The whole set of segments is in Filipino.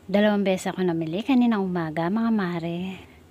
Dalawang beses ako namili kaninang umaga mga mare.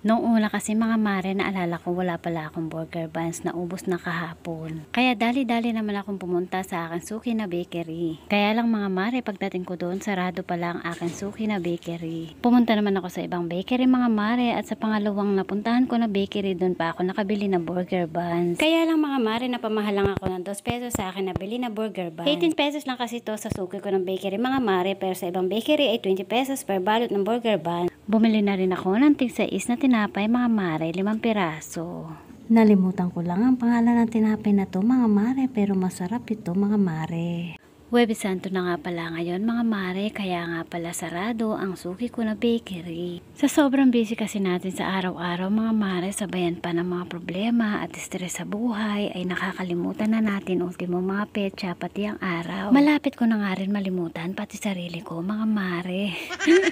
Noong una kasi mga mare, naalala ko wala pala akong burger buns na ubos na kahapon. Kaya dali-dali naman akong pumunta sa aking suki na bakery. Kaya lang mga mare, pagdating ko doon, sarado pala ang aking suki na bakery. Pumunta naman ako sa ibang bakery mga mare, at sa pangalawang napuntahan ko na bakery, doon pa ako nakabili ng burger buns. Kaya lang mga mare, napamahal lang ako ng 2 pesos sa akin nabili na burger buns. 18 pesos lang kasi to sa suki ko ng bakery mga mare, pero sa ibang bakery ay 20 pesos per balot ng burger bun. Bumili na rin ako ng tig-6 na tinapay mga mare, 5 piraso. Nalimutan ko lang ang pangalan ng tinapay na to mga mare, pero masarap ito mga mare. Huwebes Santo na nga pala ngayon mga mare, kaya nga pala sarado ang suki ko na bakery. Sa sobrang busy kasi natin sa araw-araw mga mare, sabayan pa ng mga problema at stress sa buhay, ay nakakalimutan na natin ultimo mga petsa pati ang araw. Malapit ko na nga rin malimutan pati sarili ko mga mare.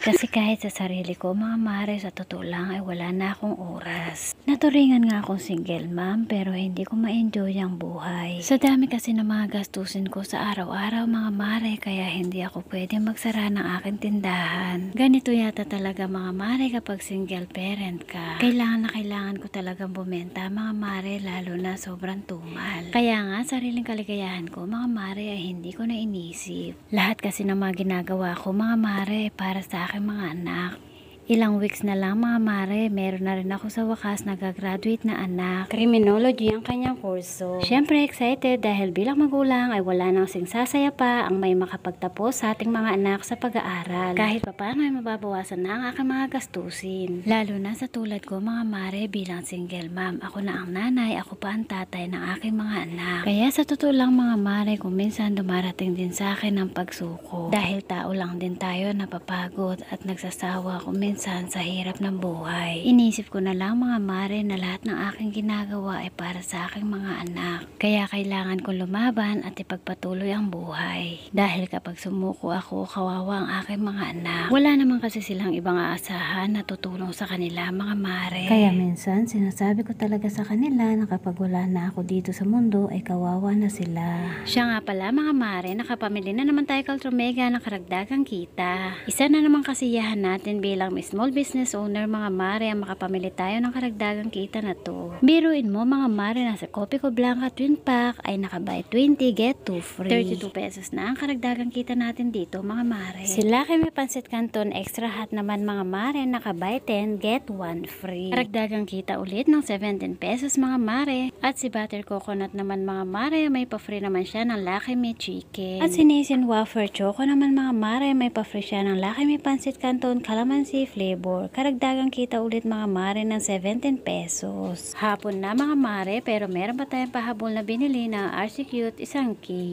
Kasi kahit sa sarili ko mga mare, sa totoo lang ay wala na akong oras. Naturingan nga akong single mom, pero hindi ko ma-enjoy ang buhay. Sa dami kasi ng mga gastusin ko sa araw-araw mga mare, kaya hindi ako pwede magsara ng aking tindahan. Ganito yata talaga mga mare kapag single parent ka. Kailangan ko talagang bumenta mga mare, lalo na sobrang tumal. Kaya nga sariling kaligayahan ko mga mare ay hindi ko na inisip. Lahat kasi ng mga ginagawa ko mga mare para sa aking mga anak. Ilang weeks na lang mga mare, meron na rin ako sa wakas nagagraduate na anak. Criminology ang kanyang kurso. Siyempre excited dahil bilang magulang ay wala nang singsasaya pa ang may makapagtapos sa ating mga anak sa pag-aaral. Kahit papaano ay mababawasan na ang aking mga gastusin. Lalo na sa tulad ko mga mare, bilang single mom. Ako na ang nanay, ako pa ang tatay ng aking mga anak. Kaya sa totoo lang mga mare, kung minsan dumarating din sa akin ang pagsuko. Dahil tao lang din tayo, napapagod at nagsasawa kung minsan sa hirap ng buhay. Inisip ko na lang mga mare na lahat ng aking ginagawa ay para sa aking mga anak. Kaya kailangan kong lumaban at ipagpatuloy ang buhay. Dahil kapag sumuko ako, kawawa ang aking mga anak. Wala naman kasi silang ibang aasahan na tutulong sa kanila mga mare. Kaya minsan sinasabi ko talaga sa kanila na kapag wala na ako dito sa mundo ay kawawa na sila. Siya nga pala mga mare, nakapamili na naman tayo Kaltromega ng karagdagang kita. Isa na naman kasiyahan natin bilang small business owner mga mare, ang makapamili tayo ng karagdagang kita na to. Biruin mo mga mare, nasa Copico Blanca twin pack ay nakabuy 20 get 2 free. 32 pesos na ang karagdagang kita natin dito mga mare. Si Lucky May Pancit Canton extra hot naman mga mare, nakabuy 10 get 1 free. Karagdagang kita ulit ng 17 pesos mga mare. At si Butter Coconut naman mga mare, may pa-free naman siya ng Lucky May Chicken. At si Nissin Wafer Choco naman mga mare, may pa-free siya ng Lucky May Pancit Canton Calamansi flavor. Karagdagang kita ulit mga mare ng 17 pesos. Hapon na mga mare, pero meron pa tayong pahabol na binili ng RC Cute 1 key.